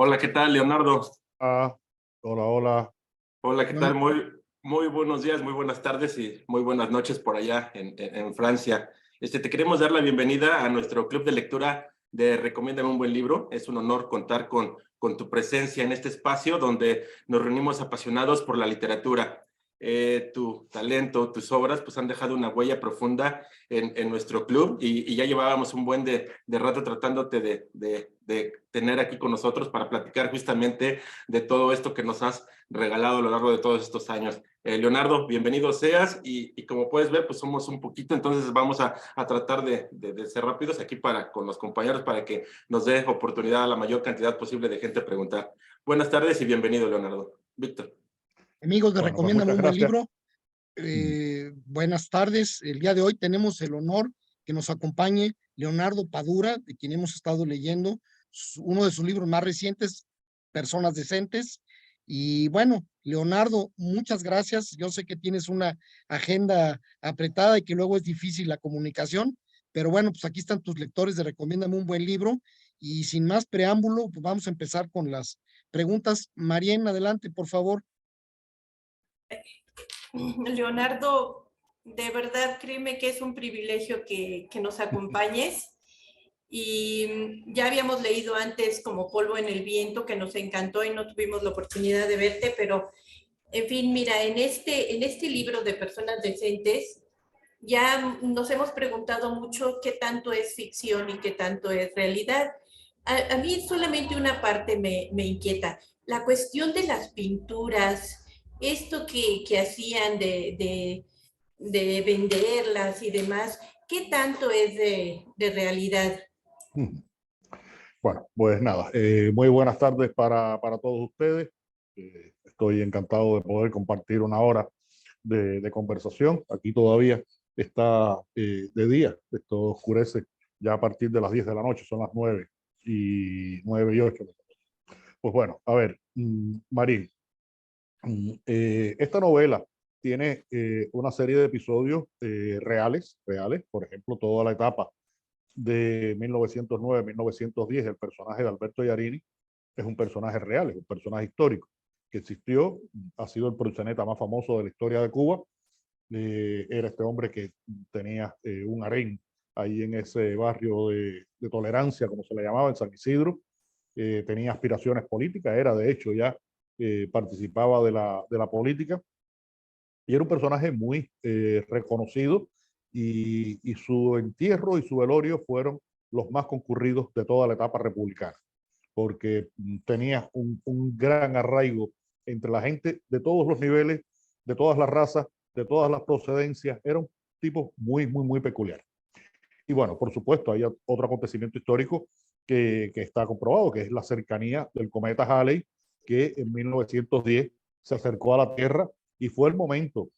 Hola, ¿qué tal, Leonardo? Ah, hola, hola. Hola, ¿qué tal? Bueno, Muy buenos días, muy buenas tardes y muy buenas noches por allá en Francia. Te queremos dar la bienvenida a nuestro club de lectura de Recomiéndame un buen libro. Es un honor contar con tu presencia en este espacio donde nos reunimos apasionados por la literatura. Tu talento, tus obras, pues han dejado una huella profunda en nuestro club y ya llevábamos un buen de rato tratándote de tener aquí con nosotros para platicar justamente de todo esto que nos has regalado a lo largo de todos estos años. Leonardo, bienvenido seas y como puedes ver, pues somos un poquito, entonces vamos a tratar de ser rápidos aquí con los compañeros para que nos dé oportunidad a la mayor cantidad posible de gente a preguntar. Buenas tardes y bienvenido, Leonardo. Víctor. amigos de Bueno, pues Recomiéndame muchas un buen gracias. libro. Buenas tardes. El día de hoy tenemos el honor que nos acompañe Leonardo Padura, de quien hemos estado leyendo uno de sus libros más recientes, Personas Decentes. Y bueno, Leonardo, muchas gracias. Yo sé que tienes una agenda apretada y que luego es difícil la comunicación, pero bueno, pues aquí están tus lectores de Recomiéndame un buen libro. Y sin más preámbulo, pues vamos a empezar con las preguntas. Marién, adelante, por favor. Leonardo, de verdad créeme que es un privilegio que nos acompañes y ya habíamos leído antes como Polvo en el Viento, que nos encantó y no tuvimos la oportunidad de verte, pero en fin, mira, en este libro de Personas Decentes ya nos hemos preguntado mucho qué tanto es ficción y qué tanto es realidad. A mí solamente una parte me inquieta, la cuestión de las pinturas, esto que hacían de venderlas y demás, ¿qué tanto es de realidad? Bueno, pues nada, muy buenas tardes para todos ustedes. Estoy encantado de poder compartir una hora de conversación. Aquí todavía está de día, esto oscurece ya a partir de las 10 de la noche, son las 9:08. Pues bueno, a ver, Marín, esta novela tiene una serie de episodios reales, por ejemplo, toda la etapa de 1909-1910, el personaje de Alberto Yarini es un personaje real, es un personaje histórico que existió, ha sido el proxeneta más famoso de la historia de Cuba. Era este hombre que tenía un harén ahí en ese barrio de tolerancia, como se le llamaba, en San Isidro. Tenía aspiraciones políticas, era de hecho ya participaba de la política y era un personaje muy reconocido y su entierro y su velorio fueron los más concurridos de toda la etapa republicana, porque tenía un gran arraigo entre la gente de todos los niveles, de todas las razas, de todas las procedencias. Era un tipo muy, muy, muy peculiar. Y bueno, por supuesto, hay otro acontecimiento histórico que está comprobado, que es la cercanía del cometa Halley, que en 1910 se acercó a la Tierra y fue el momento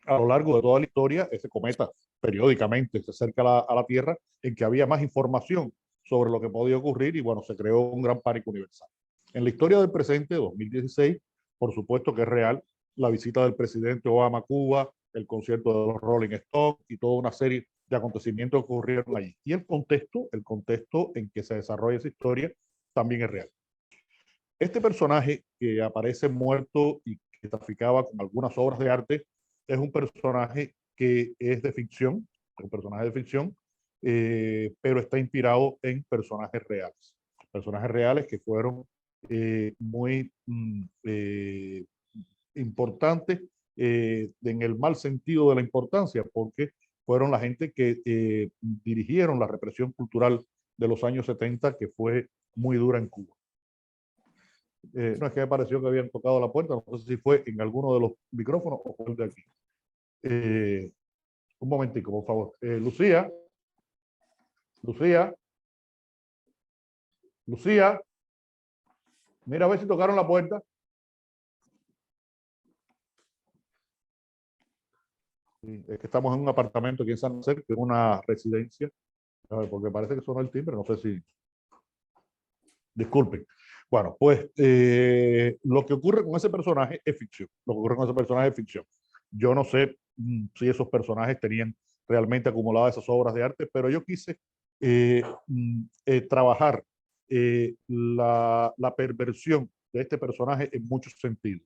a lo largo de toda la historia, ese cometa periódicamente se acerca a la Tierra, en que había más información sobre lo que podía ocurrir y bueno, se creó un gran pánico universal. En la historia del presente, 2016, por supuesto que es real la visita del presidente Obama a Cuba, el concierto de los Rolling Stones y toda una serie de acontecimientos que ocurrieron allí. Y el contexto en que se desarrolla esa historia también es real. Este personaje que aparece muerto y que traficaba con algunas obras de arte es un personaje que es de ficción, un personaje de ficción, pero está inspirado en personajes reales que fueron muy importantes en el mal sentido de la importancia, porque fueron la gente que dirigieron la represión cultural de los años 70, que fue muy dura en Cuba. No, es que me pareció que habían tocado la puerta, no sé si fue en alguno de los micrófonos o fue el de aquí. Un momentico, por favor. Lucía, mira a ver si tocaron la puerta. Sí, es que estamos en un apartamento aquí en San José, que es una residencia, a ver, porque parece que sonó el timbre, no sé si... Disculpen. Bueno, pues lo que ocurre con ese personaje es ficción. Lo que ocurre con ese personaje es ficción. Yo no sé si esos personajes tenían realmente acumuladas esas obras de arte, pero yo quise trabajar la perversión de este personaje en muchos sentidos.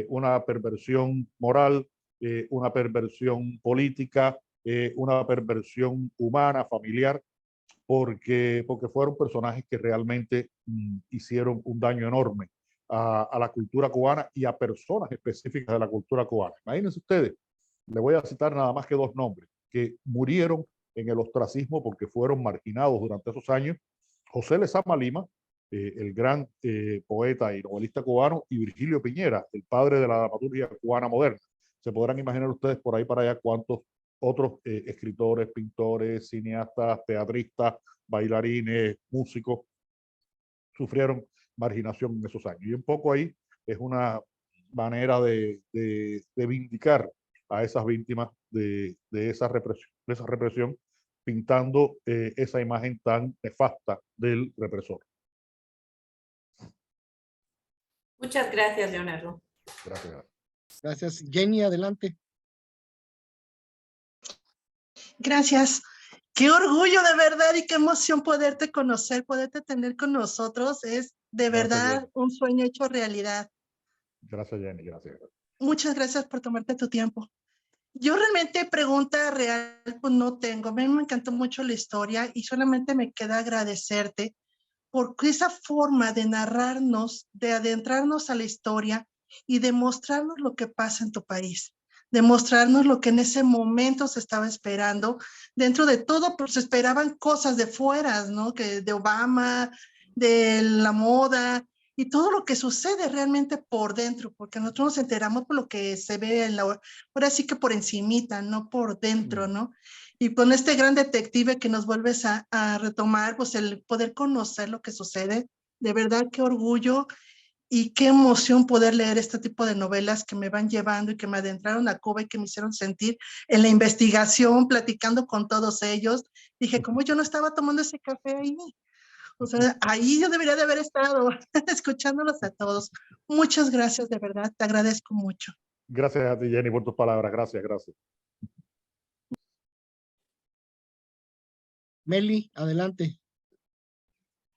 Una perversión moral, una perversión política, una perversión humana, familiar, porque fueron personajes que realmente hicieron un daño enorme a la cultura cubana y a personas específicas de la cultura cubana. Imagínense ustedes, le voy a citar nada más que dos nombres que murieron en el ostracismo porque fueron marginados durante esos años: José Lezama Lima, el gran poeta y novelista cubano, y Virgilio Piñera, el padre de la dramaturgia cubana moderna. Se podrán imaginar ustedes por ahí para allá cuántos otros escritores, pintores, cineastas, teatristas, bailarines, músicos sufrieron marginación en esos años. Y un poco ahí es una manera de vindicar a esas víctimas de esa represión, pintando esa imagen tan nefasta del represor. Muchas gracias, Leonardo. Gracias. Gracias. Jenny, adelante. Gracias. Qué orgullo de verdad y qué emoción poderte conocer, poderte tener con nosotros. Es de verdad un sueño hecho realidad. Gracias, Jenny. Gracias. Muchas gracias por tomarte tu tiempo. Yo realmente pregunta real pues no tengo. A mí me encantó mucho la historia y solamente me queda agradecerte por esa forma de narrarnos, de adentrarnos a la historia y de mostrarnos lo que pasa en tu país, de mostrarnos lo que en ese momento se estaba esperando. Dentro de todo, pues se esperaban cosas de fuera, ¿no? Que de Obama, de la moda y todo lo que sucede realmente por dentro, porque nosotros nos enteramos por lo que se ve en la, ahora sí que por encimita, no por dentro, ¿no? Y con este gran detective que nos vuelves a retomar, pues el poder conocer lo que sucede, de verdad qué orgullo y qué emoción poder leer este tipo de novelas que me van llevando y que me adentraron a Cuba y que me hicieron sentir en la investigación, platicando con todos ellos. Dije, ¿cómo yo no estaba tomando ese café ahí? O sea, ahí yo debería de haber estado escuchándolos a todos. Muchas gracias, de verdad, te agradezco mucho. Gracias a ti, Jenny, por tus palabras. Gracias, gracias. Meli, adelante.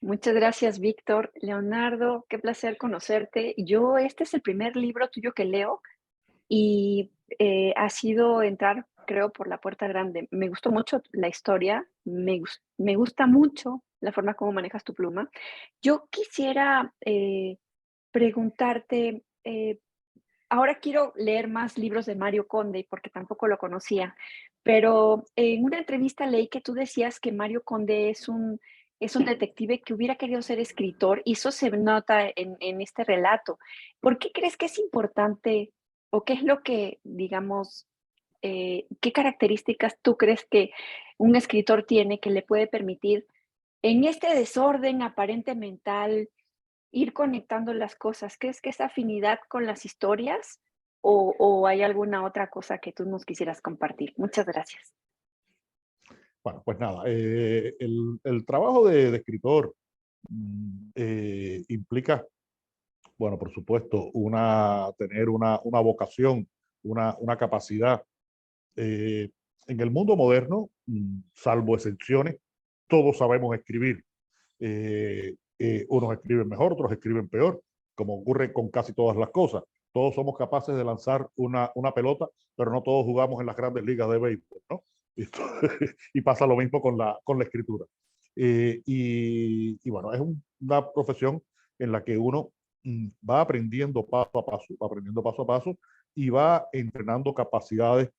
Muchas gracias, Víctor. Leonardo, qué placer conocerte. Yo, este es el primer libro tuyo que leo y ha sido entrar, creo, por la puerta grande. Me gustó mucho la historia, me gusta mucho la forma como manejas tu pluma. Yo quisiera preguntarte, ahora quiero leer más libros de Mario Conde porque tampoco lo conocía, pero en una entrevista leí que tú decías que Mario Conde es un detective que hubiera querido ser escritor y eso se nota en este relato. ¿Por qué crees que es importante o qué es lo que, digamos, qué características tú crees que un escritor tiene que le puede permitir en este desorden aparente mental ir conectando las cosas? ¿Crees que es afinidad con las historias o hay alguna otra cosa que tú nos quisieras compartir? Muchas gracias. Bueno, pues nada, el trabajo de escritor implica, bueno, por supuesto, tener una vocación, una capacidad. En el mundo moderno, salvo excepciones, todos sabemos escribir. Unos escriben mejor, otros escriben peor, como ocurre con casi todas las cosas. Todos somos capaces de lanzar una pelota, pero no todos jugamos en las grandes ligas de béisbol, ¿no? Y pasa lo mismo con la escritura. Y bueno, es una profesión en la que uno va aprendiendo paso a paso y va entrenando capacidades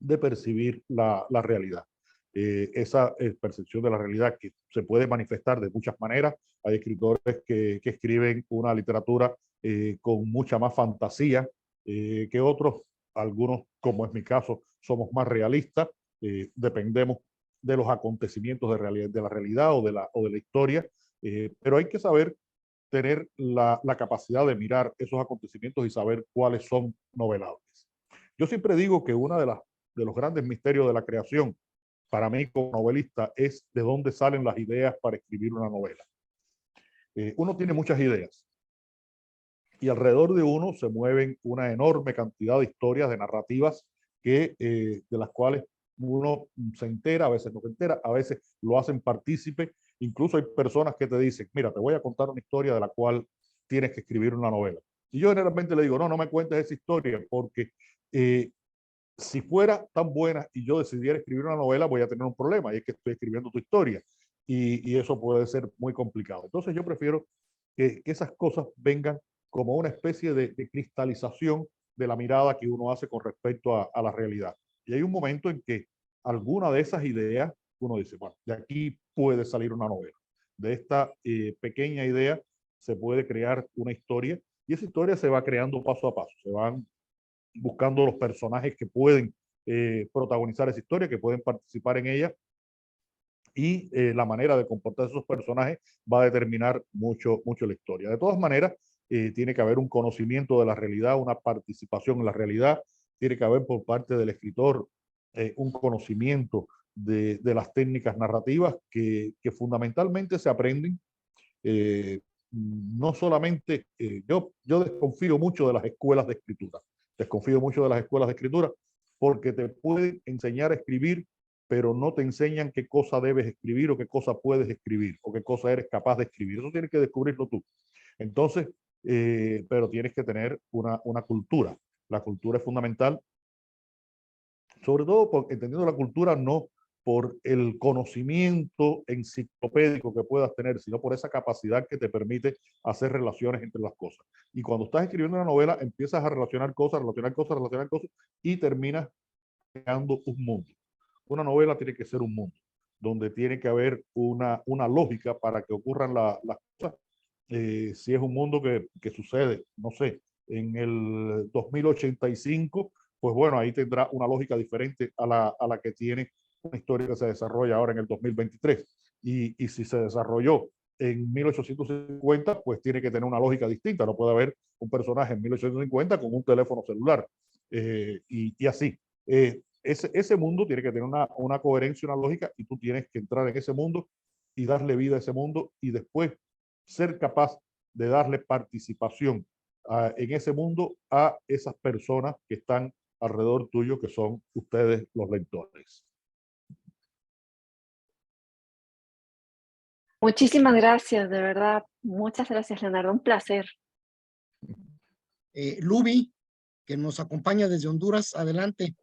de percibir la realidad. Esa percepción de la realidad que se puede manifestar de muchas maneras. Hay escritores que escriben una literatura con mucha más fantasía que otros. Algunos, como es mi caso, somos más realistas. Dependemos de los acontecimientos de la realidad o de la historia. Pero hay que saber tener la capacidad de mirar esos acontecimientos y saber cuáles son novelables. Yo siempre digo que una de los grandes misterios de la creación, para mí como novelista, es de dónde salen las ideas para escribir una novela. Uno tiene muchas ideas y alrededor de uno se mueven una enorme cantidad de historias, de narrativas, de las cuales uno se entera, a veces no se entera, a veces lo hacen partícipe. Incluso hay personas que te dicen, mira, te voy a contar una historia de la cual tienes que escribir una novela. Y yo generalmente le digo, no, no me cuentes esa historia, porque si fuera tan buena y yo decidiera escribir una novela, voy a tener un problema, y es que estoy escribiendo tu historia. Y eso puede ser muy complicado. Entonces yo prefiero que esas cosas vengan como una especie de cristalización de la mirada que uno hace con respecto a la realidad. Y hay un momento en que alguna de esas ideas, uno dice, bueno, de aquí puede salir una novela. De esta pequeña idea se puede crear una historia, y esa historia se va creando paso a paso. Se van buscando los personajes que pueden protagonizar esa historia, que pueden participar en ella, y la manera de comportar esos personajes va a determinar mucho, mucho la historia. De todas maneras, tiene que haber un conocimiento de la realidad, una participación en la realidad, tiene que haber por parte del escritor un conocimiento de las técnicas narrativas que fundamentalmente se aprenden. No solamente, yo desconfío mucho de las escuelas de escritura, desconfío mucho de las escuelas de escritura, porque te pueden enseñar a escribir, pero no te enseñan qué cosa debes escribir o qué cosa puedes escribir o qué cosa eres capaz de escribir. Eso tienes que descubrirlo tú. Entonces, pero tienes que tener una cultura. La cultura es fundamental, sobre todo entendiendo la cultura no por el conocimiento enciclopédico que puedas tener, sino por esa capacidad que te permite hacer relaciones entre las cosas. Y cuando estás escribiendo una novela, empiezas a relacionar cosas, y terminas creando un mundo. Una novela tiene que ser un mundo, donde tiene que haber una lógica para que ocurran las cosas. Si es un mundo que sucede, no sé, en el 2085, pues bueno, ahí tendrá una lógica diferente a la que tiene una historia que se desarrolla ahora en el 2023. Y si se desarrolló en 1850, pues tiene que tener una lógica distinta. No puede haber un personaje en 1850 con un teléfono celular y así. Ese mundo tiene que tener una coherencia, una lógica, y tú tienes que entrar en ese mundo y darle vida a ese mundo, y después ser capaz de darle participación en ese mundo a esas personas que están alrededor tuyo, que son ustedes los lectores. Muchísimas gracias, de verdad. Muchas gracias, Leonardo. Un placer. Luby, que nos acompaña desde Honduras, adelante.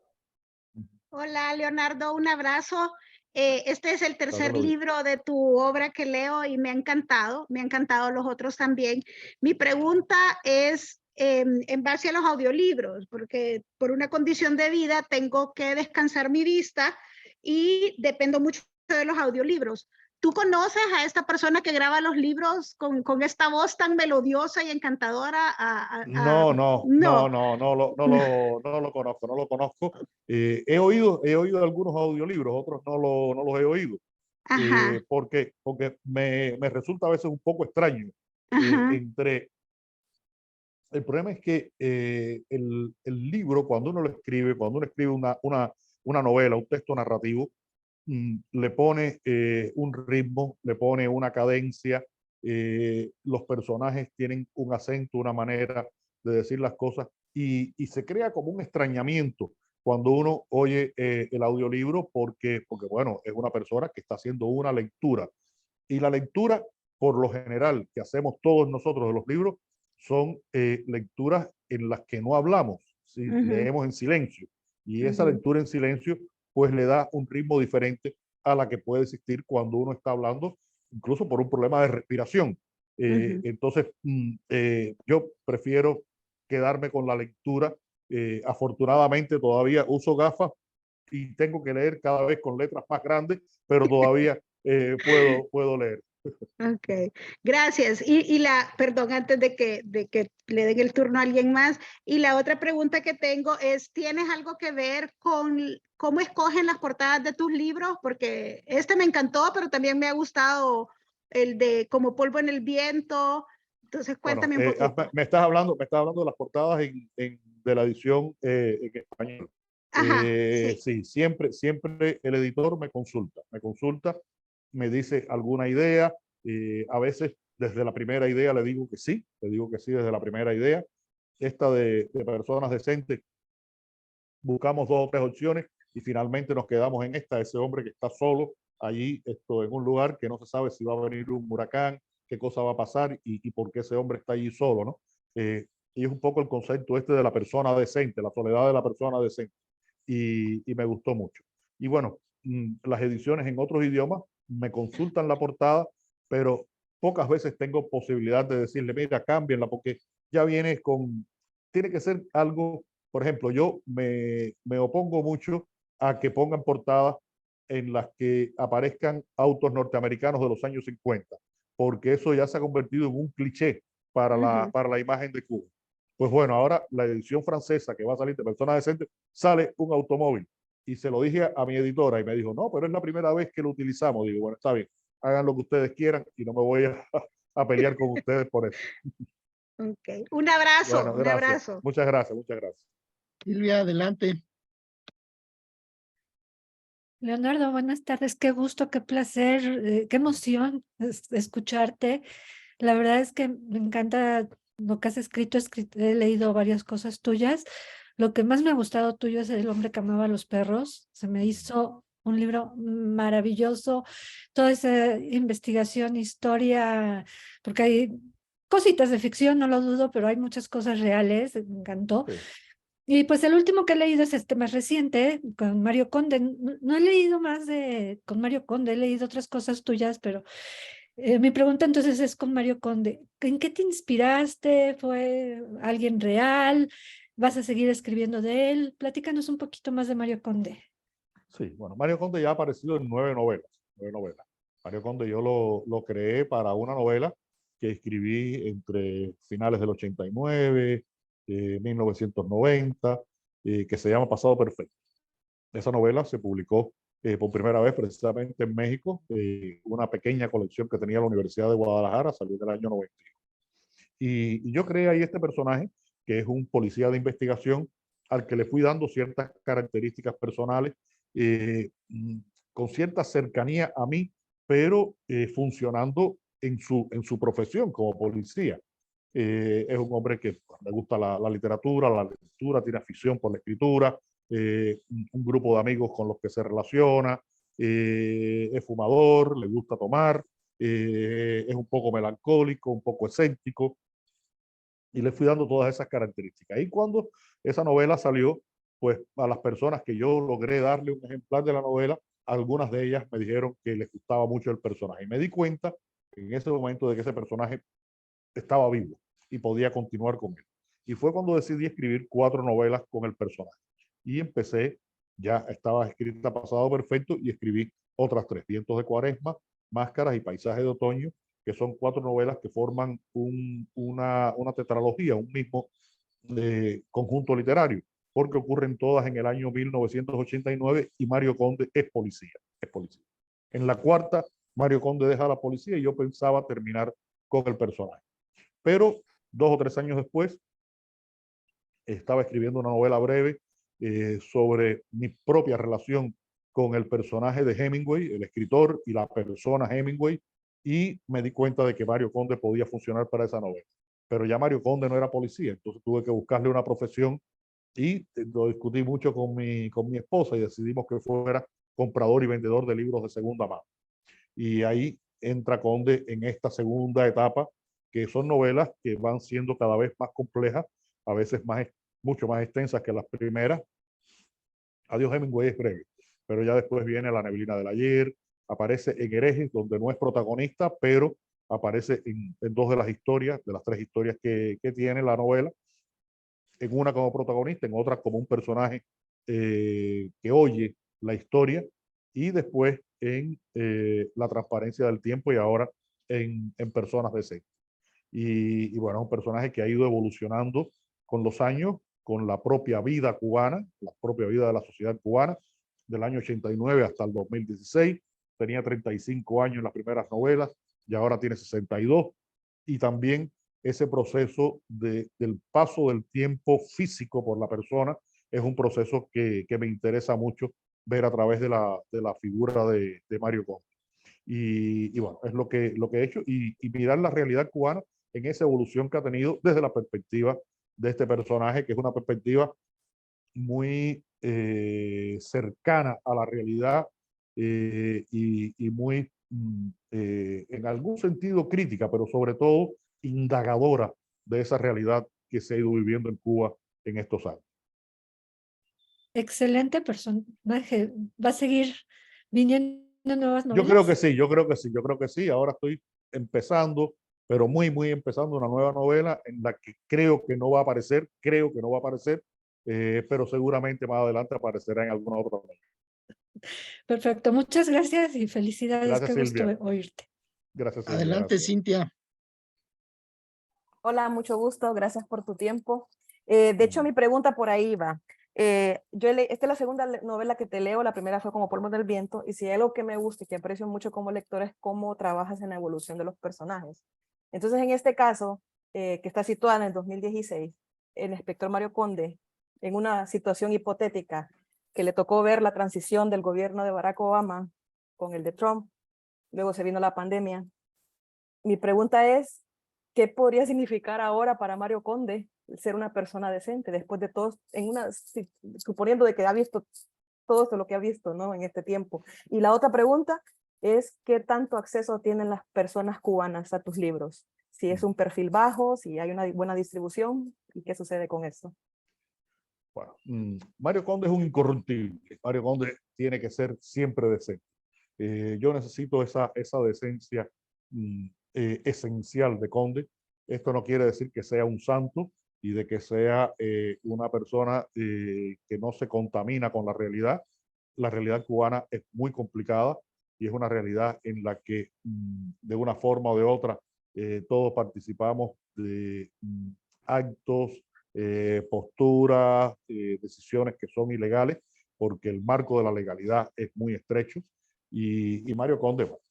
Hola, Leonardo, un abrazo. Este es el tercer Luby. libro de tu obra que leo y me han encantado los otros también. Mi pregunta es en base a los audiolibros, porque por una condición de vida tengo que descansar mi vista y dependo mucho de los audioliblos. ¿Tú conoces a esta persona que graba los libros con esta voz tan melodiosa y encantadora? No lo conozco. He oído algunos audiolibros, otros no los he oído. Porque me resulta a veces un poco extraño. El problema es que el libro, cuando uno lo escribe, cuando uno escribe una novela, un texto narrativo, le pone un ritmo, le pone una cadencia, los personajes tienen un acento, una manera de decir las cosas, y se crea como un extrañamiento cuando uno oye el audiolibro, porque bueno, es una persona que está haciendo una lectura, y la lectura, por lo general, que hacemos todos nosotros de los libros, son lecturas en las que no hablamos, ¿sí? Leemos en silencio, y esa lectura en silencio pues le da un ritmo diferente a la que puede existir cuando uno está hablando, incluso por un problema de respiración. Entonces, yo prefiero quedarme con la lectura. Afortunadamente todavía uso gafas y tengo que leer cada vez con letras más grandes, pero todavía puedo leer. Ok, gracias. Perdón, antes de que le den el turno a alguien más, y la otra pregunta que tengo es, ¿tienes algo que ver con cómo escogen las portadas de tus libros? Porque este me encantó, pero también me ha gustado el de Como polvo en el viento. Entonces, cuéntame un poquito. Me estás hablando de las portadas de la edición en español. Ajá, sí. Sí, siempre el editor me consulta, me dice alguna idea. A veces desde la primera idea le digo que sí desde la primera idea. Esta de personas decentes, buscamos 2 o 3 opciones y finalmente nos quedamos en ese hombre que está solo allí en un lugar que no se sabe si va a venir un huracán, qué cosa va a pasar y por qué ese hombre está allí solo, ¿no? Y es un poco el concepto este de la persona decente, la soledad de la persona decente, y me gustó mucho. Y bueno, las ediciones en otros idiomas me consultan la portada, pero pocas veces tengo posibilidad de decirle, mira, cámbienla, porque ya viene tiene que ser algo, por ejemplo, yo me opongo mucho a que pongan portadas en las que aparezcan autos norteamericanos de los años 50, porque eso ya se ha convertido en un cliché para la imagen de Cuba. Pues bueno, ahora la edición francesa que va a salir de Persona Decente, sale un automóvil. Y se lo dije a mi editora y me dijo, no, pero es la primera vez que lo utilizamos. Digo, bueno, está bien, hagan lo que ustedes quieran y no me voy a pelear con ustedes por eso. Ok, un abrazo, Bueno, un gracias. abrazo. Muchas gracias, muchas gracias. Silvia, adelante. Leonardo, buenas tardes. Qué gusto, qué placer, qué emoción escucharte. La verdad es que me encanta lo que has escrito. He leído varias cosas tuyas. Lo que más me ha gustado tuyo es El hombre que amaba a los perros. Se me hizo un libro maravilloso. Toda esa investigación, historia, porque hay cositas de ficción, no lo dudo, pero hay muchas cosas reales. Me encantó. Sí. Y pues el último que he leído es este más reciente, con Mario Conde. No he leído más con Mario Conde, he leído otras cosas tuyas, pero mi pregunta entonces es con Mario Conde. ¿En qué te inspiraste? ¿Fue alguien real? ¿Vas a seguir escribiendo de él? Platícanos un poquito más de Mario Conde. Sí, bueno, Mario Conde ya ha aparecido en 9 novelas. 9 novelas. Mario Conde yo lo creé para una novela que escribí entre finales del 89, 1990, que se llama Pasado Perfecto. Esa novela se publicó por primera vez precisamente en México, una pequeña colección que tenía la Universidad de Guadalajara, salió en el año 91. Y yo creé ahí este personaje, que es un policía de investigación, al que le fui dando ciertas características personales, con cierta cercanía a mí, pero funcionando en su profesión como policía. Es un hombre que le gusta la literatura, la lectura, tiene afición por la escritura, un grupo de amigos con los que se relaciona, es fumador, le gusta tomar, es un poco melancólico, un poco escéptico, y le fui dando todas esas características. Y cuando esa novela salió, pues a las personas que yo logré darle un ejemplar de la novela, algunas de ellas me dijeron que les gustaba mucho el personaje. Y me di cuenta en ese momento de que ese personaje estaba vivo y podía continuar con él. Y fue cuando decidí escribir 4 novelas con el personaje. Y empecé, ya estaba escrita Pasado Perfecto, y escribí otras 3, Vientos de Cuaresma, Máscaras y Paisaje de Otoño, que son 4 novelas que forman una tetralogía, un mismo conjunto literario, porque ocurren todas en el año 1989 y Mario Conde es policía, es policía. En la 4ª, Mario Conde deja la policía y yo pensaba terminar con el personaje. Pero 2 o 3 años después, estaba escribiendo una novela breve sobre mi propia relación con el personaje de Hemingway, el escritor y la persona Hemingway, y me di cuenta de que Mario Conde podía funcionar para esa novela. Pero ya Mario Conde no era policía, entonces tuve que buscarle una profesión y lo discutí mucho con mi esposa y decidimos que fuera comprador y vendedor de libros de segunda mano. Y ahí entra Conde en esta segunda etapa, que son novelas que van siendo cada vez más complejas, a veces mucho más extensas que las primeras. Adiós Hemingway es breve, pero ya después viene La neblina del ayer, aparece en Herejes, donde no es protagonista, pero aparece en 2 de las historias, de las 3 historias que tiene la novela, en una como protagonista, en otra como un personaje que oye la historia, y después en La transparencia del tiempo, y ahora en Personas Decentes. Y bueno, es un personaje que ha ido evolucionando con los años, con la propia vida cubana, la propia vida de la sociedad cubana, del año 89 hasta el 2016. Tenía 35 años en las primeras novelas y ahora tiene 62. Y también ese proceso del paso del tiempo físico por la persona es un proceso que me interesa mucho ver a través de la figura de Mario Conde. Y bueno, es lo que he hecho, y mirar la realidad cubana en esa evolución que ha tenido desde la perspectiva de este personaje, que es una perspectiva muy cercana a la realidad y muy, en algún sentido, crítica, pero sobre todo indagadora de esa realidad que se ha ido viviendo en Cuba en estos años. Excelente personaje. ¿Va a seguir viniendo nuevas Yo creo que novelas? sí, yo creo que sí, yo creo que sí. Ahora estoy empezando, pero muy, muy empezando una nueva novela en la que creo que no va a aparecer, pero seguramente más adelante aparecerá en alguna otra novela. Perfecto. Muchas gracias y felicidades. Gracias, Qué gusto Silvia. oírte. Gracias, Silvia. Adelante, Gracias. Cintia. Hola, mucho gusto, gracias por tu tiempo. De hecho, mi pregunta por ahí va. Esta es la segunda novela que te leo, la primera fue como Polvo del Viento, y si hay algo que me gusta y que aprecio mucho como lectora es cómo trabajas en la evolución de los personajes. Entonces, en este caso, que está situada en el 2016, el inspector Mario Conde, en una situación hipotética que le tocó ver la transición del gobierno de Barack Obama con el de Trump, luego se vino la pandemia. Mi pregunta es, ¿qué podría significar ahora para Mario Conde ser una persona decente después de todo, suponiendo de que ha visto todo esto lo que ha visto, ¿no? En este tiempo? Y la otra pregunta es, ¿qué tanto acceso tienen las personas cubanas a tus libros? Si es un perfil bajo, si hay una buena distribución, ¿y qué sucede con esto? Bueno, Mario Conde es un incorruptible. Mario Conde tiene que ser siempre decente. Yo necesito esa decencia esencial de Conde. Esto no quiere decir que sea un santo y de que sea una persona que no se contamina con la realidad. La realidad cubana es muy complicada y es una realidad en la que de una forma o de otra todos participamos de actos, posturas, decisiones que son ilegales porque el marco de la legalidad es muy estrecho. Y Mario Conde, bueno,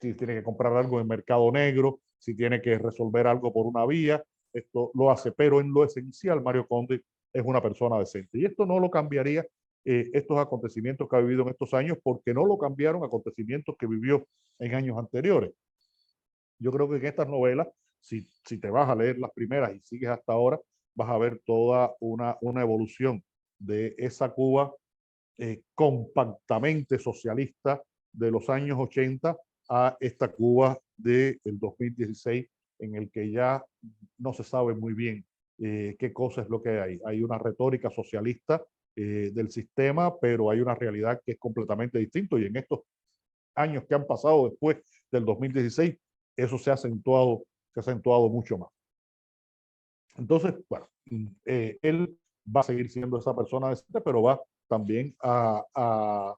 si tiene que comprar algo en mercado negro, si tiene que resolver algo por una vía, esto lo hace, pero en lo esencial Mario Conde es una persona decente. Y esto no lo cambiaría estos acontecimientos que ha vivido en estos años, porque no lo cambiaron acontecimientos que vivió en años anteriores. Yo creo que en estas novelas, si te vas a leer las primeras y sigues hasta ahora, vas a ver toda una evolución de esa Cuba compactamente socialista de los años 80 a esta Cuba del 2016, en el que ya no se sabe muy bien qué cosa es lo que hay. Hay una retórica socialista del sistema, pero hay una realidad que es completamente distinta, y en estos años que han pasado después del 2016, eso se ha acentuado mucho más. Entonces, bueno, él va a seguir siendo esa persona decente, pero va también a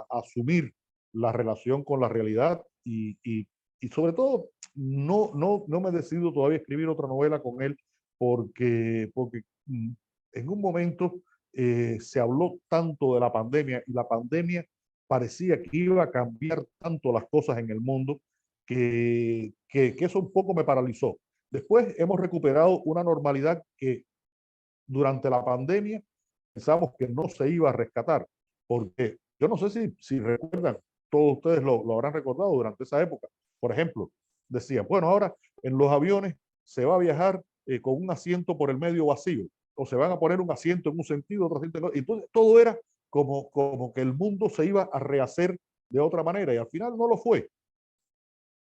asumir la relación con la realidad y sobre todo no me decido todavía escribir otra novela con él porque en un momento se habló tanto de la pandemia y la pandemia parecía que iba a cambiar tanto las cosas en el mundo que eso un poco me paralizó. Después hemos recuperado una normalidad que durante la pandemia pensamos que no se iba a rescatar, porque yo no sé si recuerdan, todos ustedes lo habrán recordado durante esa época. Por ejemplo, decían, bueno, ahora en los aviones se va a viajar con un asiento por el medio vacío, o se van a poner un asiento en un sentido, otro asiento en otro. Entonces todo era como que el mundo se iba a rehacer de otra manera, y al final no lo fue.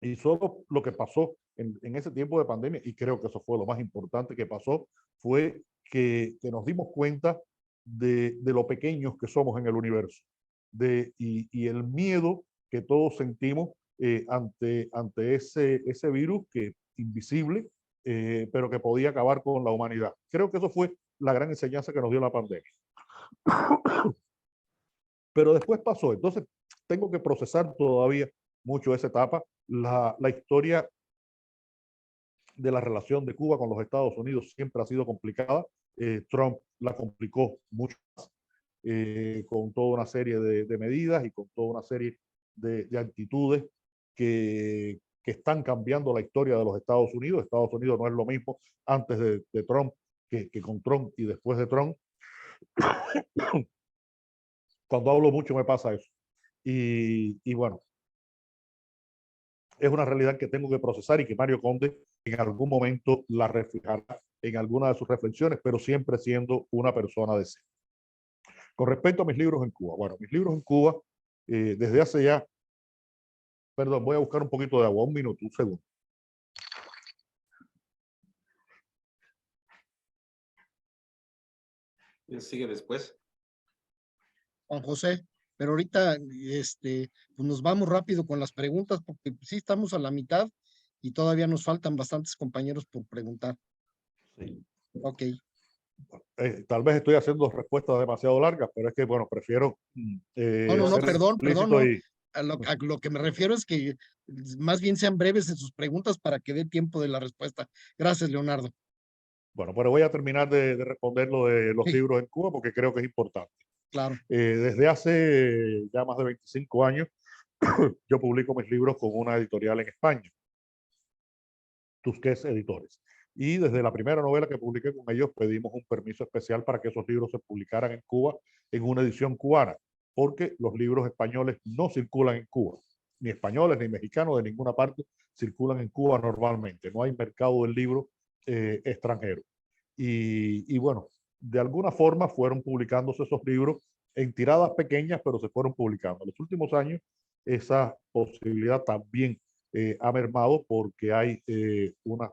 Y solo lo que pasó en ese tiempo de pandemia, y creo que eso fue lo más importante que pasó, fue que nos dimos cuenta de lo pequeños que somos en el universo, y el miedo que todos sentimos ante ese virus que invisible, pero que podía acabar con la humanidad. Creo que eso fue la gran enseñanza que nos dio la pandemia. Pero después pasó, entonces tengo que procesar todavía mucho esa etapa. La historia de la relación de Cuba con los Estados Unidos siempre ha sido complicada. Trump la complicó mucho más con toda una serie de medidas y con toda una serie de actitudes que están cambiando la historia de los Estados Unidos. Estados Unidos no es lo mismo antes de Trump que con Trump y después de Trump. Cuando hablo mucho me pasa eso. Y bueno, es una realidad que tengo que procesar y que Mario Conde en algún momento la reflejará en alguna de sus reflexiones, pero siempre siendo una persona decente. Con respecto a mis libros en Cuba, bueno, mis libros en Cuba, desde hace ya, perdón, voy a buscar un poquito de agua, un minuto, un segundo. ¿Quién sigue después? Juan José, pero ahorita pues nos vamos rápido con las preguntas porque sí estamos a la mitad y todavía nos faltan bastantes compañeros por preguntar. Sí. Ok. Tal vez estoy haciendo respuestas demasiado largas, pero es que, bueno, prefiero No, ser perdón, explícito no. y A lo que me refiero es que más bien sean breves en sus preguntas para que dé tiempo de la respuesta. Gracias, Leonardo. bueno, pero voy a terminar de responder lo de los Sí. libros en Cuba porque creo que es importante. Claro. Desde hace ya más de 25 años, yo publico mis libros con una editorial en España, Tusquets Editores. Y desde la primera novela que publiqué con ellos, pedimos un permiso especial para que esos libros se publicaran en Cuba en una edición cubana, porque los libros españoles no circulan en Cuba. Ni españoles ni mexicanos de ninguna parte circulan en Cuba normalmente. No hay mercado del libro extranjero. Y bueno, de alguna forma fueron publicándose esos libros en tiradas pequeñas, pero se fueron publicando. En los últimos años, esa posibilidad también ha mermado porque hay una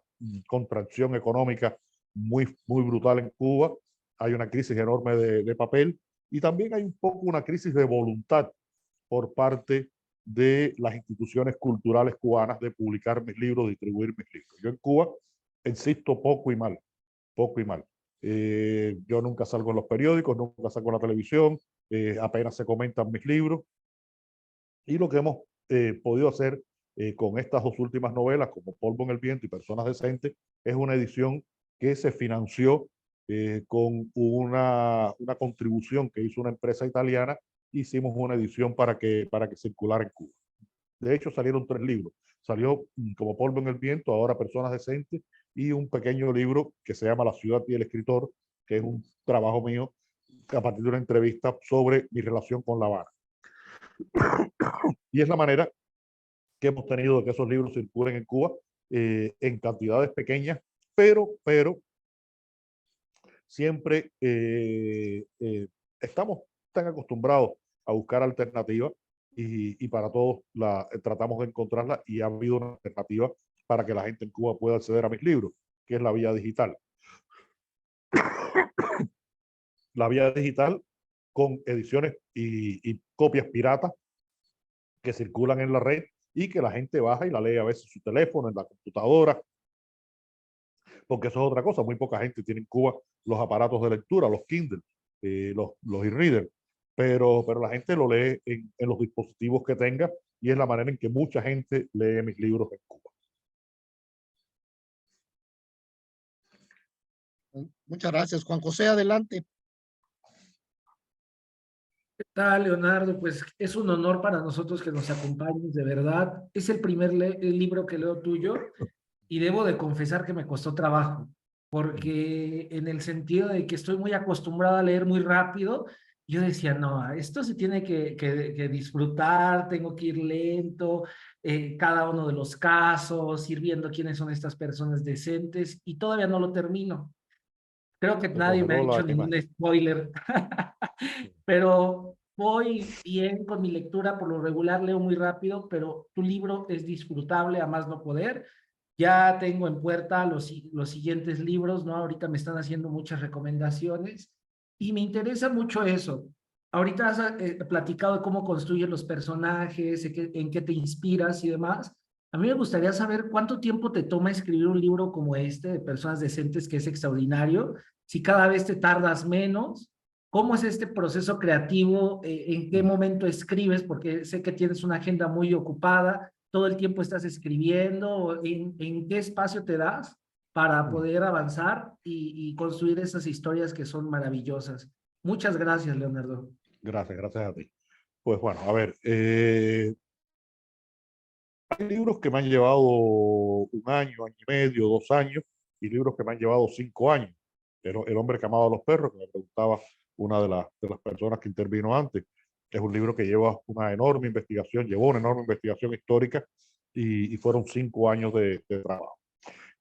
contracción económica muy brutal en Cuba. Hay una crisis enorme de papel y también hay un poco una crisis de voluntad por parte de las instituciones culturales cubanas de publicar mis libros, distribuir mis libros. Yo en Cuba existo poco y mal, poco y mal. Yo nunca salgo en los periódicos, nunca salgo en la televisión, apenas se comentan mis libros. Y lo que hemos podido hacer con estas dos últimas novelas, como Polvo en el Viento y Personas Decentes, es una edición que se financió con una contribución que hizo una empresa italiana. Hicimos una edición para que circulara en Cuba. De hecho, salieron 3 libros. Salió como Polvo en el Viento, ahora Personas Decentes, y un pequeño libro que se llama La Ciudad y el Escritor, que es un trabajo mío a partir de una entrevista sobre mi relación con La Habana. Y es la manera que hemos tenido de que esos libros circulen en Cuba en cantidades pequeñas, pero siempre estamos tan acostumbrados a buscar alternativas y para todos tratamos de encontrarla y ha habido una alternativa para que la gente en Cuba pueda acceder a mis libros, que es la vía digital. La vía digital con ediciones y copias piratas que circulan en la red y que la gente baja y la lee a veces en su teléfono, en la computadora, porque eso es otra cosa. Muy poca gente tiene en Cuba los aparatos de lectura, los Kindle, los e-reader, pero la gente lo lee en los dispositivos que tenga y es la manera en que mucha gente lee mis libros en Cuba. Muchas gracias. Juan José, adelante. ¿Qué tal, Leonardo? Pues es un honor para nosotros que nos acompañes, de verdad. Es el primer el libro que leo tuyo y debo de confesar que me costó trabajo, porque en el sentido de que estoy muy acostumbrado a leer muy rápido, yo decía, no, esto se tiene que disfrutar, tengo que ir lento, cada uno de los casos, ir viendo quiénes son estas personas decentes y todavía no lo termino. Creo que nadie me ha hecho ningún spoiler, pero voy bien con mi lectura, por lo regular leo muy rápido, pero tu libro es disfrutable a más no poder. Ya tengo en puerta los siguientes libros, ¿no? Ahorita me están haciendo muchas recomendaciones y me interesa mucho eso. Ahorita has platicado de cómo construyes los personajes, en qué te inspiras y demás. A mí me gustaría saber cuánto tiempo te toma escribir un libro como este de Personas Decentes, que es extraordinario, si cada vez te tardas menos. ¿Cómo es este proceso creativo? ¿En qué momento escribes? Porque sé que tienes una agenda muy ocupada, todo el tiempo estás escribiendo. ¿En qué espacio te das para poder avanzar y construir esas historias que son maravillosas? Muchas gracias, Leonardo. Gracias a ti. Pues bueno, a ver, hay libros que me han llevado 1 año, año y medio, 2 años, y libros que me han llevado 5 años. El hombre que amaba a los perros, que me preguntaba una de las personas que intervino antes, es un libro que llevó una enorme investigación histórica y fueron 5 años de trabajo.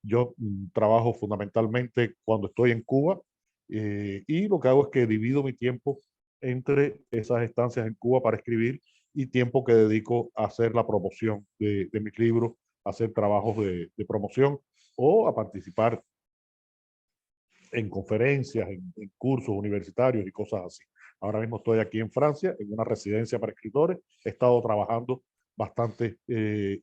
Yo trabajo fundamentalmente cuando estoy en Cuba y lo que hago es que divido mi tiempo entre esas estancias en Cuba para escribir y tiempo que dedico a hacer la promoción de mis libros, a hacer trabajos de promoción o a participar en conferencias, en cursos universitarios y cosas así. Ahora mismo estoy aquí en Francia, en una residencia para escritores. He estado trabajando bastante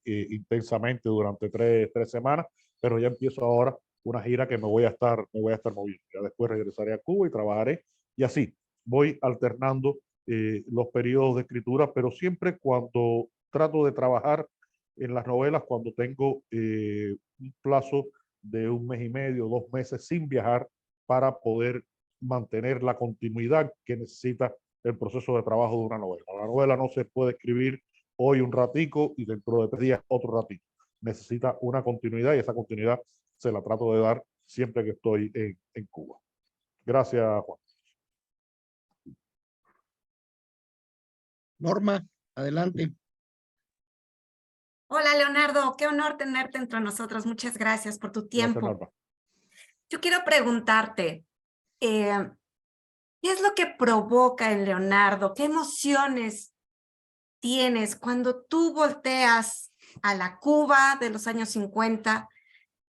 intensamente durante tres semanas, pero ya empiezo ahora una gira que me voy a estar moviendo. Ya después regresaré a Cuba y trabajaré. Y así voy alternando los periodos de escritura, pero siempre cuando trato de trabajar en las novelas, cuando tengo un plazo de 1 mes y medio, 2 meses sin viajar, para poder mantener la continuidad que necesita el proceso de trabajo de una novela. La novela no se puede escribir hoy un ratico y dentro de 3 días otro ratito. Necesita una continuidad y esa continuidad se la trato de dar siempre que estoy en Cuba. Gracias, Juan. Norma, adelante. Hola, Leonardo, qué honor tenerte entre nosotros. Muchas gracias por tu tiempo. Gracias, Norma. Yo quiero preguntarte, ¿qué es lo que provoca en Leonardo? ¿Qué emociones tienes cuando tú volteas a la Cuba de los años 50?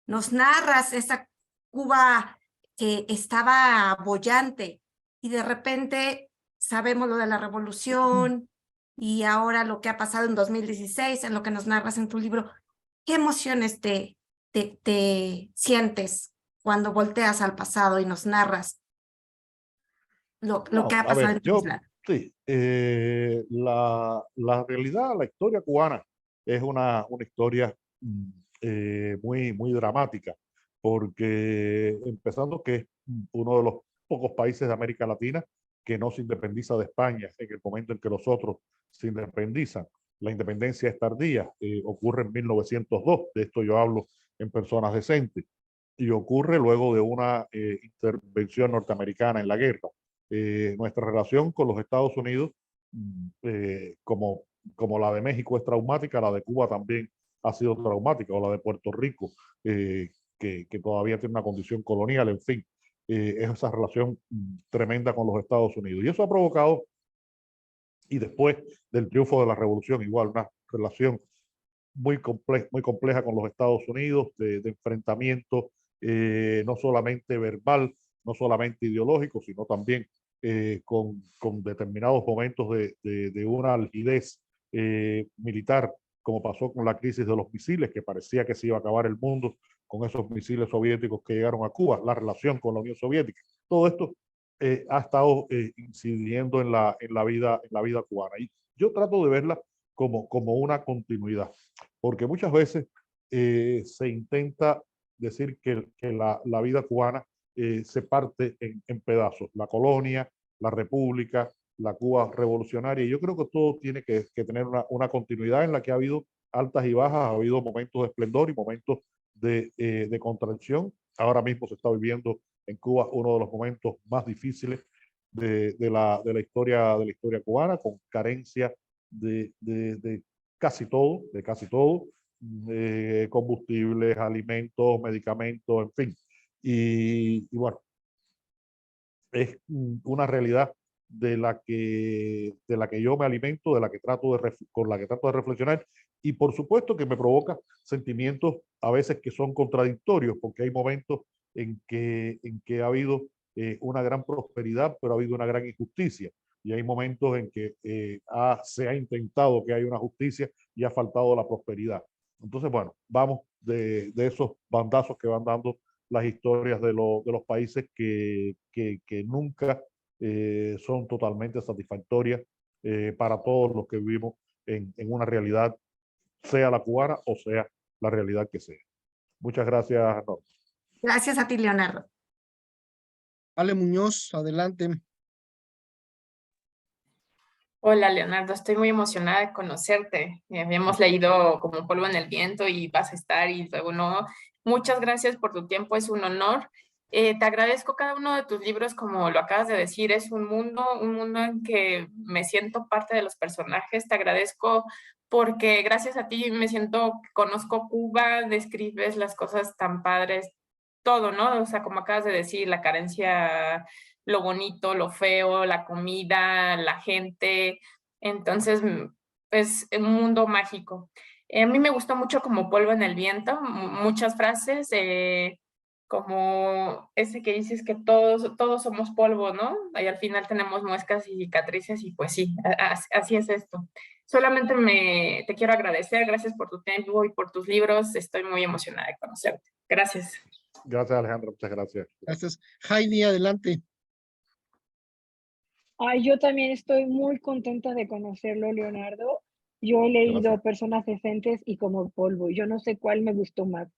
Nos narras esa Cuba que estaba boyante y de repente sabemos lo de la revolución y ahora lo que ha pasado en 2016, en lo que nos narras en tu libro. ¿Qué emociones te sientes cuando volteas al pasado y nos narras lo que ha pasado en tu isla? Sí, la realidad, la historia cubana es una historia muy dramática, porque empezando que es uno de los pocos países de América Latina que no se independiza de España en el momento en que los otros se independizan. La independencia es tardía, ocurre en 1902, de esto yo hablo en Personas Decentes, y ocurre luego de una intervención norteamericana en la guerra. Nuestra relación con los Estados Unidos, como la de México es traumática, la de Cuba también ha sido traumática, o la de Puerto Rico, que todavía tiene una condición colonial, en fin, es esa relación tremenda con los Estados Unidos. Y eso ha provocado, y después del triunfo de la revolución, igual una relación muy compleja con los Estados Unidos, de enfrentamiento no solamente verbal, no solamente ideológico, sino también con determinados momentos de una algidez militar, como pasó con la crisis de los misiles, que parecía que se iba a acabar el mundo con esos misiles soviéticos que llegaron a Cuba, la relación con la Unión Soviética. Todo esto ha estado incidiendo en la vida cubana. Y yo trato de verla como una continuidad, porque muchas veces se intenta decir que la vida cubana se parte en pedazos, la colonia, la república, la Cuba revolucionaria, y yo creo que todo tiene que tener una continuidad en la que ha habido altas y bajas, ha habido momentos de esplendor y momentos de contradicción. Ahora mismo se está viviendo en Cuba uno de los momentos más difíciles de la historia cubana, con carencia de casi todo, combustibles, alimentos, medicamentos, en fin. Y bueno, es una realidad de la que yo me alimento, con la que trato de reflexionar, y por supuesto que me provoca sentimientos a veces que son contradictorios, porque hay momentos en que ha habido una gran prosperidad, pero ha habido una gran injusticia, y hay momentos en que se ha intentado que haya una justicia y ha faltado la prosperidad. Entonces, bueno, vamos de esos bandazos que van dando las historias de los países que nunca son totalmente satisfactorias para todos los que vivimos en una realidad, sea la cubana o sea la realidad que sea. Muchas gracias, Norma. Gracias a ti, Leonardo. Ale Muñoz, adelante. Hola, Leonardo, estoy muy emocionada de conocerte. Habíamos leído como Polvo en el Viento y vas a estar y luego no. Muchas gracias por tu tiempo, es un honor. Te agradezco cada uno de tus libros, como lo acabas de decir, es un mundo en que me siento parte de los personajes. Te agradezco porque gracias a ti conozco Cuba, describes las cosas tan padres, todo, ¿no? O sea, como acabas de decir, la carencia lo bonito, lo feo, la comida, la gente. Entonces, es un mundo mágico. A mí me gustó mucho Como polvo en el viento, muchas frases, como ese que dices que todos somos polvo, ¿no? Y al final tenemos muescas y cicatrices y pues sí, así es esto. Solamente te quiero agradecer, gracias por tu tiempo y por tus libros, estoy muy emocionada de conocerte. Gracias. Gracias, Alejandra, muchas gracias. Gracias. Heidi, adelante. Ay, yo también estoy muy contenta de conocerlo, Leonardo. Yo he leído Gracias. Personas Decentes y Como polvo. Yo no sé cuál me gustó más.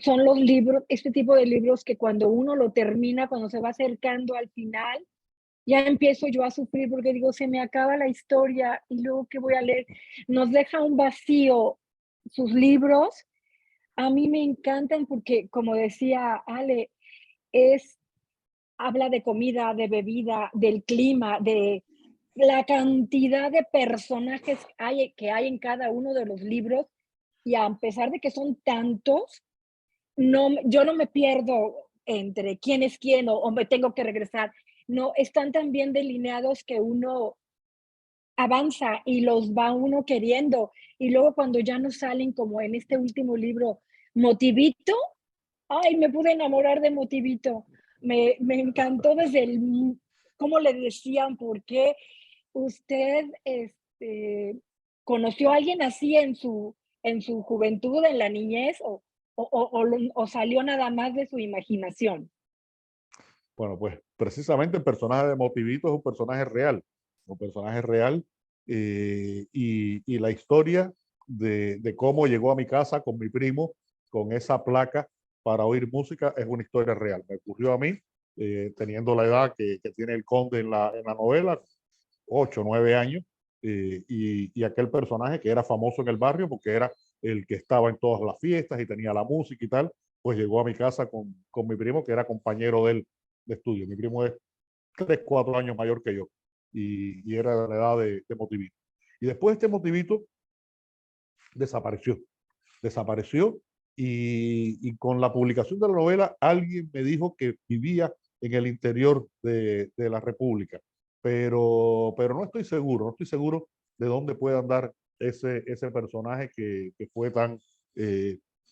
Son los libros, este tipo de libros que cuando uno lo termina, cuando se va acercando al final, ya empiezo yo a sufrir porque digo, se me acaba la historia y luego ¿qué voy a leer? Nos deja un vacío sus libros. A mí me encantan porque, como decía Ale, habla de comida, de bebida, del clima, de la cantidad de personajes que hay en cada uno de los libros, y a pesar de que son tantos, yo no me pierdo entre quién es quién o me tengo que regresar. No, están tan bien delineados que uno avanza y los va uno queriendo. Y luego cuando ya no salen, como en este último libro, Motivito, ay, me pude enamorar de Motivito. Me encantó desde cómo le decían, por qué usted conoció a alguien así en su juventud, en la niñez, o salió nada más de su imaginación. Bueno, pues precisamente el personaje de Motivito es un personaje real, y la historia de cómo llegó a mi casa con mi primo, con esa placa para oír música, es una historia real. Me ocurrió a mí, teniendo la edad que tiene el conde en la novela, 8 o 9 años, y aquel personaje que era famoso en el barrio porque era el que estaba en todas las fiestas y tenía la música y tal, pues llegó a mi casa con mi primo, que era compañero de él de estudio. Mi primo es 3, 4 años mayor que yo y era de la edad de Motivito. Y después este Motivito desapareció y con la publicación de la novela alguien me dijo que vivía en el interior de la República, pero no estoy seguro de dónde puede andar ese personaje que fue tan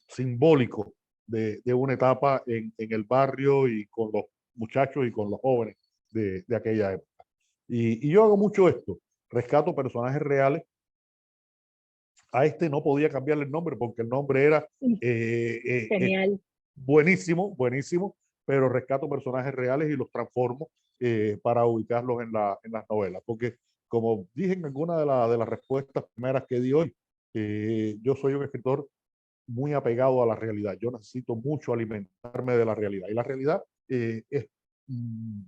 simbólico de una etapa en el barrio y con los muchachos y con los jóvenes de aquella época. Y yo hago mucho esto, rescato personajes reales. A este no podía cambiarle el nombre porque el nombre era Genial. buenísimo, pero rescato personajes reales y los transformo para ubicarlos en las novelas. Porque, como dije en alguna de las respuestas primeras que di hoy, yo soy un escritor muy apegado a la realidad. Yo necesito mucho alimentarme de la realidad. Y la realidad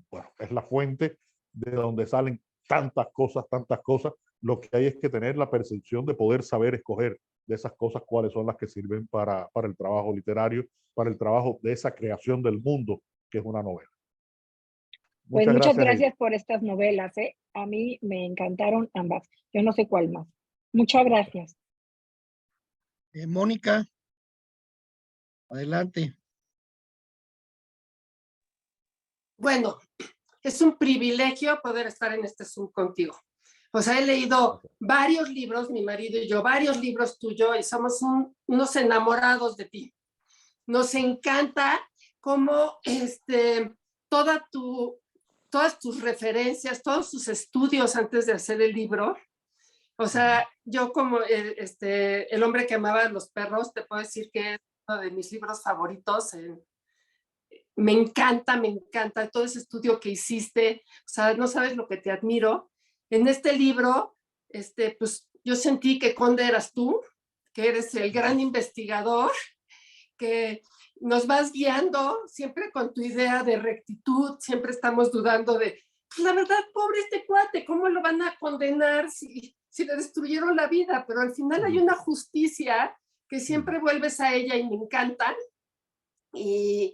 bueno, es la fuente de donde salen tantas cosas. Lo que hay es que tener la percepción de poder saber escoger de esas cosas cuáles son las que sirven para el trabajo literario, para el trabajo de esa creación del mundo que es una novela. Pues muchas gracias por estas novelas, A mí me encantaron ambas. Yo no sé cuál más. Muchas gracias. Mónica, adelante. Bueno, es un privilegio poder estar en este Zoom contigo. O sea, he leído varios libros, mi marido y yo, varios libros tuyos, y somos unos enamorados de ti. Nos encanta cómo todas tus referencias, todos tus estudios antes de hacer el libro. O sea, yo como El hombre que amaba a los perros, te puedo decir que es uno de mis libros favoritos. Me encanta todo ese estudio que hiciste. O sea, no sabes lo que te admiro. En este libro, pues yo sentí que Conde eras tú, que eres el gran investigador, que nos vas guiando siempre con tu idea de rectitud, siempre estamos dudando de, pues la verdad, pobre este cuate, ¿cómo lo van a condenar si le destruyeron la vida? Pero al final hay una justicia que siempre vuelves a ella y me encanta. Y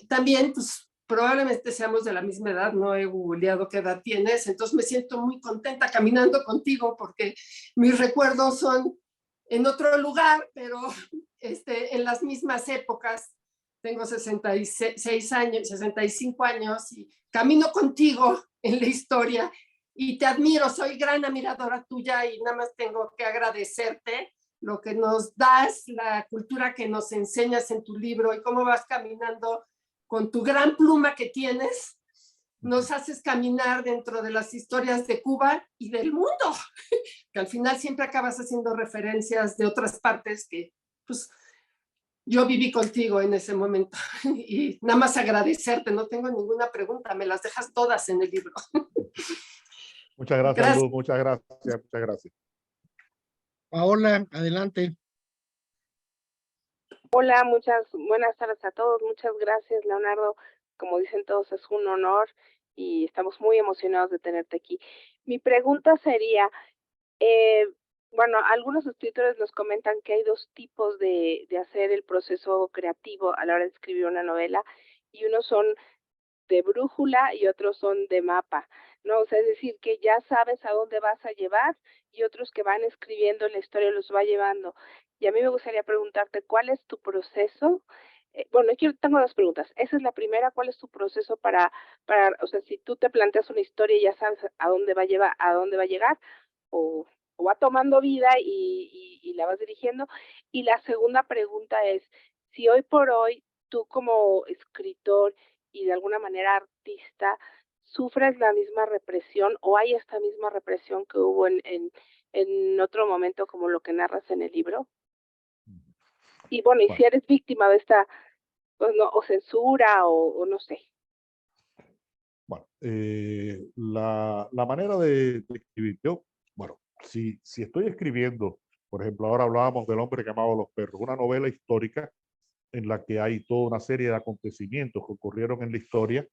también, pues, probablemente seamos de la misma edad, no he googleado qué edad tienes, entonces me siento muy contenta caminando contigo porque mis recuerdos son en otro lugar, pero en las mismas épocas tengo 66 años, 65 años y camino contigo en la historia y te admiro, soy gran admiradora tuya y nada más tengo que agradecerte lo que nos das, la cultura que nos enseñas en tu libro y cómo vas caminando con tu gran pluma que tienes. Nos haces caminar dentro de las historias de Cuba y del mundo, que al final siempre acabas haciendo referencias de otras partes que pues yo viví contigo en ese momento y nada más agradecerte, no tengo ninguna pregunta, me las dejas todas en el libro. Muchas gracias, Luz, muchas gracias, muchas gracias. Paola, adelante. Hola, muchas buenas tardes a todos. Muchas gracias, Leonardo. Como dicen todos, es un honor y estamos muy emocionados de tenerte aquí. Mi pregunta sería, bueno, algunos escritores nos comentan que hay dos tipos de hacer el proceso creativo a la hora de escribir una novela, y unos son de brújula y otros son de mapa, ¿no? O sea, es decir, que ya sabes a dónde vas a llevar, y otros que van escribiendo la historia los va llevando. Y a mí me gustaría preguntarte, ¿cuál es tu proceso? Bueno, tengo dos preguntas. Esa es la primera, ¿cuál es tu proceso o sea, si tú te planteas una historia y ya sabes a dónde va a llevar, a dónde va a llegar, o va tomando vida y la vas dirigiendo? Y la segunda pregunta es, si hoy por hoy tú como escritor y de alguna manera artista, ¿sufres la misma represión o hay esta misma represión que hubo en otro momento como lo que narras en el libro? Y bueno, y si eres víctima de esta, pues no, o censura o no sé. Bueno, la manera de escribir, yo, bueno, si estoy escribiendo, por ejemplo, ahora hablábamos del hombre que amaba los perros, una novela histórica en la que hay toda una serie de acontecimientos que ocurrieron en la historia,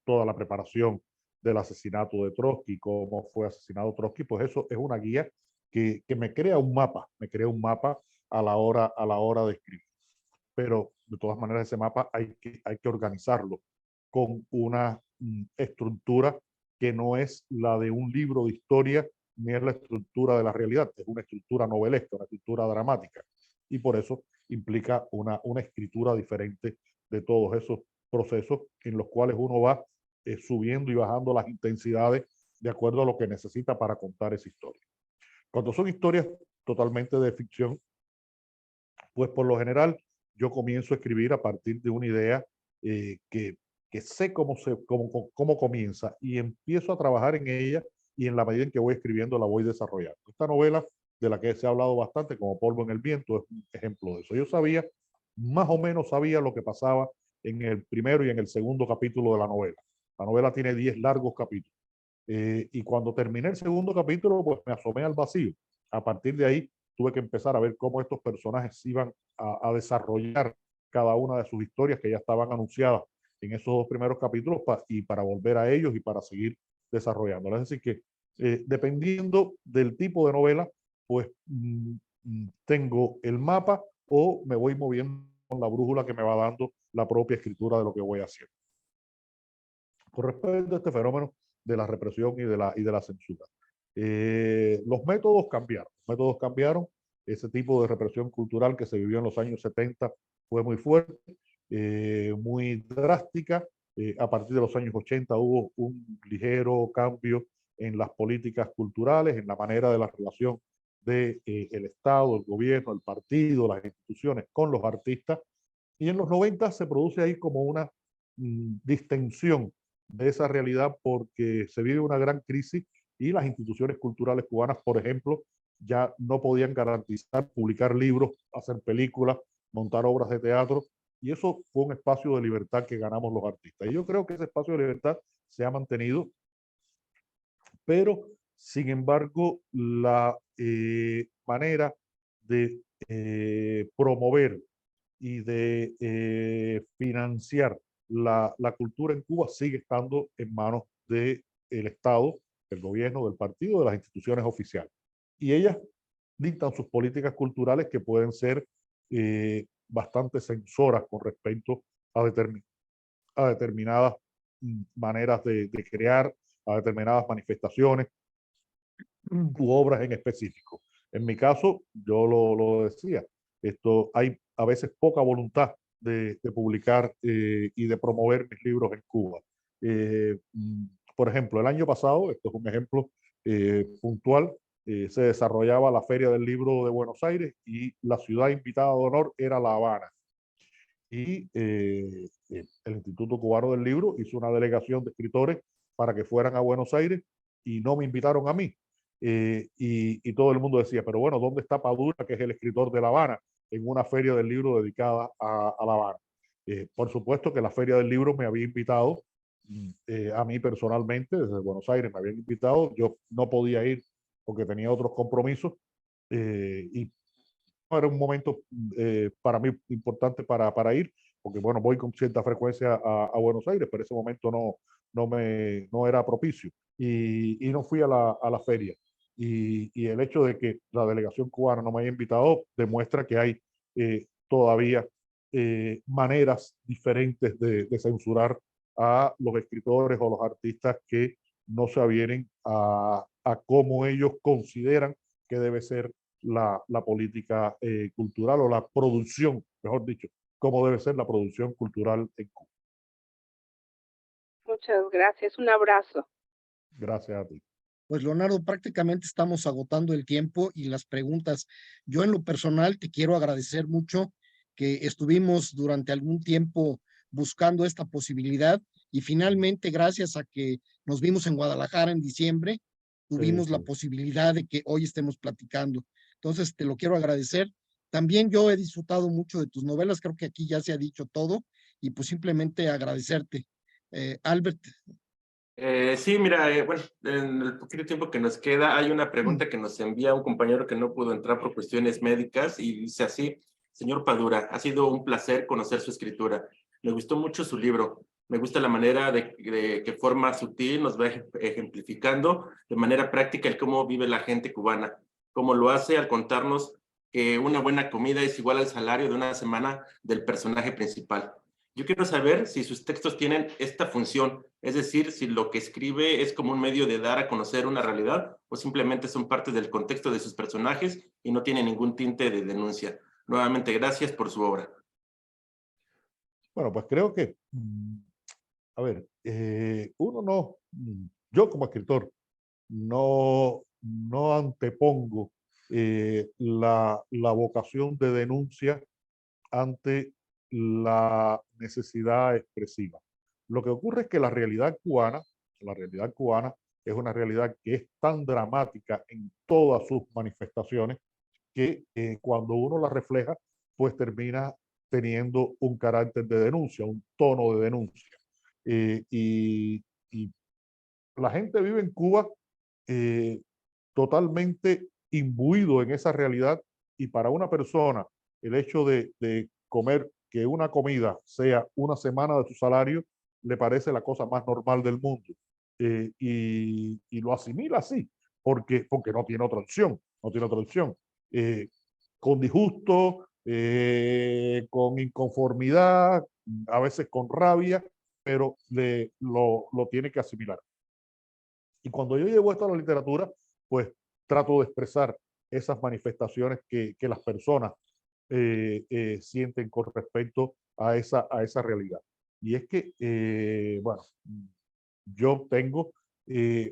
toda la preparación del asesinato de Trotsky, cómo fue asesinado Trotsky, pues eso es una guía que me crea un mapa, a la hora de escribir. Pero de todas maneras ese mapa hay que organizarlo con una estructura que no es la de un libro de historia, ni es la estructura de la realidad, es una estructura novelesca, una estructura dramática. Y por eso implica una escritura diferente de todos esos procesos en los cuales uno va subiendo y bajando las intensidades de acuerdo a lo que necesita para contar esa historia. Cuando son historias totalmente de ficción, pues por lo general yo comienzo a escribir a partir de una idea que sé cómo comienza y empiezo a trabajar en ella, y en la medida en que voy escribiendo la voy desarrollando. Esta novela, de la que se ha hablado bastante, como Polvo en el Viento, es un ejemplo de eso. Yo más o menos sabía lo que pasaba en el primero y en el segundo capítulo de la novela. La novela tiene 10 largos capítulos. Y cuando terminé el segundo capítulo, pues me asomé al vacío. A partir de ahí tuve que empezar a ver cómo estos personajes iban a desarrollar cada una de sus historias que ya estaban anunciadas en esos dos primeros capítulos y para volver a ellos y para seguir desarrollándolas. Es decir que dependiendo del tipo de novela, pues tengo el mapa o me voy moviendo con la brújula que me va dando la propia escritura de lo que voy haciendo. Con respecto a este fenómeno de la represión y de la censura, los métodos cambiaron. Ese tipo de represión cultural que se vivió en los años 70 fue muy fuerte, muy drástica. A partir de los años 80 hubo un ligero cambio en las políticas culturales, en la manera de la relación del Estado, el gobierno, el partido, las instituciones con los artistas. Y en los 90 se produce ahí como una distensión de esa realidad, porque se vive una gran crisis y las instituciones culturales cubanas, por ejemplo, ya no podían garantizar publicar libros, hacer películas, montar obras de teatro, y eso fue un espacio de libertad que ganamos los artistas. Y yo creo que ese espacio de libertad se ha mantenido, pero sin embargo la manera de promover y de financiar la cultura en Cuba sigue estando en manos del Estado, del gobierno, del partido, de las instituciones oficiales. Y ellas dictan sus políticas culturales, que pueden ser bastante censoras con respecto a determinadas maneras de crear, a determinadas manifestaciones u obras en específico. En mi caso, yo lo decía, hay a veces poca voluntad de publicar y de promover mis libros en Cuba. Por ejemplo, el año pasado, esto es un ejemplo puntual, se desarrollaba la Feria del Libro de Buenos Aires y la ciudad invitada de honor era La Habana. Y el Instituto Cubano del Libro hizo una delegación de escritores para que fueran a Buenos Aires y no me invitaron a mí. Y todo el mundo decía, pero bueno, ¿dónde está Padura, que es el escritor de La Habana, en una feria del libro dedicada a La Habana? Por supuesto que la Feria del Libro me había invitado a mí personalmente, desde Buenos Aires me habían invitado, yo no podía ir porque tenía otros compromisos y era un momento para mí importante para ir, porque bueno, voy con cierta frecuencia a Buenos Aires, pero ese momento no era propicio y no fui a la feria. Y el hecho de que la delegación cubana no me haya invitado demuestra que hay todavía maneras diferentes de censurar a los escritores o los artistas que no se avienen a cómo ellos consideran que debe ser la política cultural o la producción, mejor dicho, cómo debe ser la producción cultural en Cuba. Muchas gracias, un abrazo. Gracias a ti. Pues Leonardo, prácticamente estamos agotando el tiempo y las preguntas. Yo en lo personal te quiero agradecer mucho que estuvimos durante algún tiempo buscando esta posibilidad y finalmente gracias a que nos vimos en Guadalajara en diciembre, tuvimos la posibilidad de que hoy estemos platicando. Entonces te lo quiero agradecer. También yo he disfrutado mucho de tus novelas, creo que aquí ya se ha dicho todo y pues simplemente agradecerte. Albert. Sí, mira, bueno, en el poquito tiempo que nos queda, hay una pregunta que nos envía un compañero que no pudo entrar por cuestiones médicas y dice así: señor Padura, ha sido un placer conocer su escritura. Me gustó mucho su libro. Me gusta la manera de que forma sutil nos va ejemplificando de manera práctica el cómo vive la gente cubana, cómo lo hace al contarnos que una buena comida es igual al salario de una semana del personaje principal. Yo quiero saber si sus textos tienen esta función, es decir, si lo que escribe es como un medio de dar a conocer una realidad o simplemente son parte del contexto de sus personajes y no tiene ningún tinte de denuncia. Nuevamente, gracias por su obra. Bueno, pues creo que, a ver, yo como escritor no antepongo la vocación de denuncia ante la necesidad expresiva. Lo que ocurre es que la realidad cubana es una realidad que es tan dramática en todas sus manifestaciones que cuando uno la refleja, pues termina teniendo un carácter de denuncia, un tono de denuncia. Y la gente vive en Cuba totalmente imbuido en esa realidad y para una persona el hecho de comer, que una comida sea una semana de su salario, le parece la cosa más normal del mundo. Y lo asimila así, porque no tiene otra opción, no tiene otra opción. Con disgusto, con inconformidad, a veces con rabia, pero lo tiene que asimilar. Y cuando yo llevo esto a la literatura, pues trato de expresar esas manifestaciones que las personas sienten con respecto a esa realidad. Y es que, bueno, yo tengo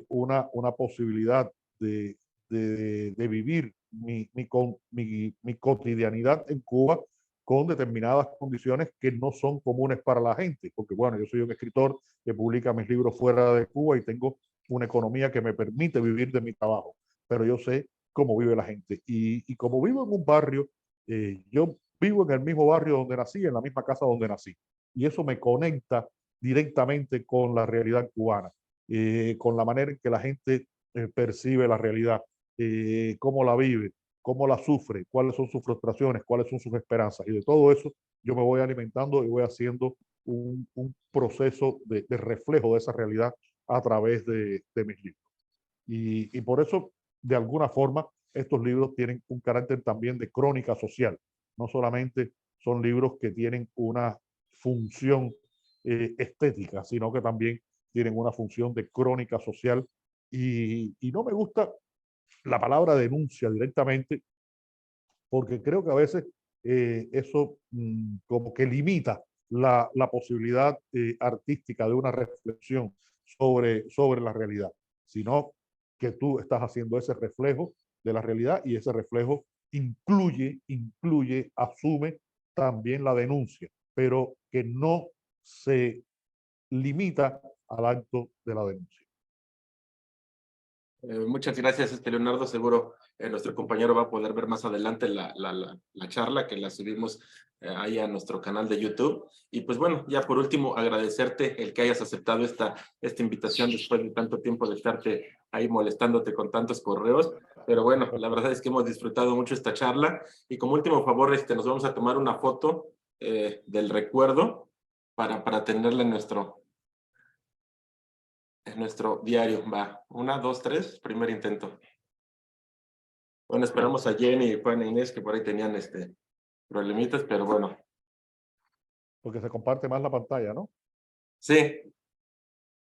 una posibilidad de vivir mi cotidianidad en Cuba con determinadas condiciones que no son comunes para la gente, porque bueno, yo soy un escritor que publica mis libros fuera de Cuba y tengo una economía que me permite vivir de mi trabajo, pero yo sé cómo vive la gente. Y como vivo en un barrio, yo vivo en el mismo barrio donde nací, en la misma casa donde nací, y eso me conecta directamente con la realidad cubana, con la manera en que la gente percibe la realidad, cómo la vive, cómo la sufre, cuáles son sus frustraciones, cuáles son sus esperanzas. Y de todo eso yo me voy alimentando y voy haciendo un proceso de reflejo de esa realidad a través de mis libros. Y por eso, de alguna forma, estos libros tienen un carácter también de crónica social. No solamente son libros que tienen una función estética, sino que también tienen una función de crónica social. Y no me gusta la palabra denuncia directamente, porque creo que a veces eso como que limita la posibilidad artística de una reflexión sobre la realidad, sino que tú estás haciendo ese reflejo de la realidad y ese reflejo incluye, asume también la denuncia, pero que no se limita al acto de la denuncia. Muchas gracias, Leonardo. Seguro nuestro compañero va a poder ver más adelante la charla que la subimos ahí a nuestro canal de YouTube. Y pues bueno, ya por último, agradecerte el que hayas aceptado esta invitación después de tanto tiempo de estarte ahí molestándote con tantos correos. Pero bueno, la verdad es que hemos disfrutado mucho esta charla. Y como último favor, nos vamos a tomar una foto del recuerdo para tenerla en nuestro diario. Va, 1, 2, 3, primer intento. Bueno, esperamos a Jenny, Juan e Inés, que por ahí tenían problemitas, pero bueno. Porque se comparte más la pantalla, ¿no? Sí.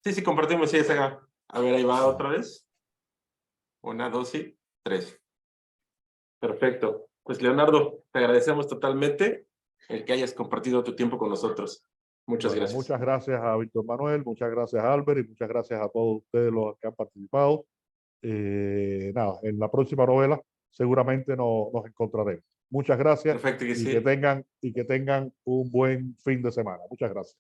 Sí, compartimos, sí, esa. A ver, ahí va otra vez. 1, 2 y 3. Perfecto. Pues Leonardo, te agradecemos totalmente el que hayas compartido tu tiempo con nosotros. Muchas gracias. Muchas gracias a Víctor Manuel, muchas gracias a Albert y muchas gracias a todos ustedes los que han participado. Nada, en la próxima novela seguramente nos encontraremos. Muchas gracias. Perfecto, que sí. Que tengan un buen fin de semana. Muchas gracias.